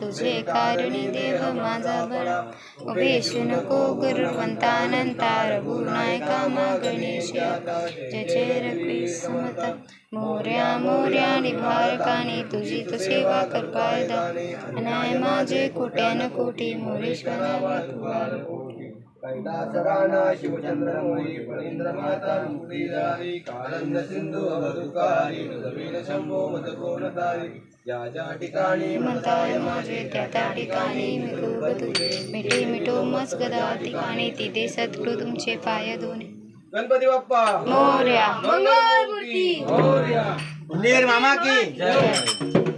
तुझे कारणी देव माझा बळा उभेशू नको गुरुवंतानंता रघुनायका मा गणेश जय जय रघुवीर समर्थ मोर्या मोर्या निभारकानी तुझी तो सेवा करपायदा अनाय माझे कोट्यान कोटी मोरेश्वरा कैलासराणा शिवचंद्रमयी फणींद्रमाता मुक्तिदारी कालंद सिंधू अवधुकारी नवीन शंभो मतकोणतारी ज्या ज्या ठिकाणी म्हणताय माझे त्या त्या ठिकाणी मी खूप तुझे मिठी मिठो मस गदा ठिकाणी तिथे सद्गुरु तुमचे पाय दोन्ही गणपती बाप्पा मोरया मंगलमूर्ती मोरया मामा की जय।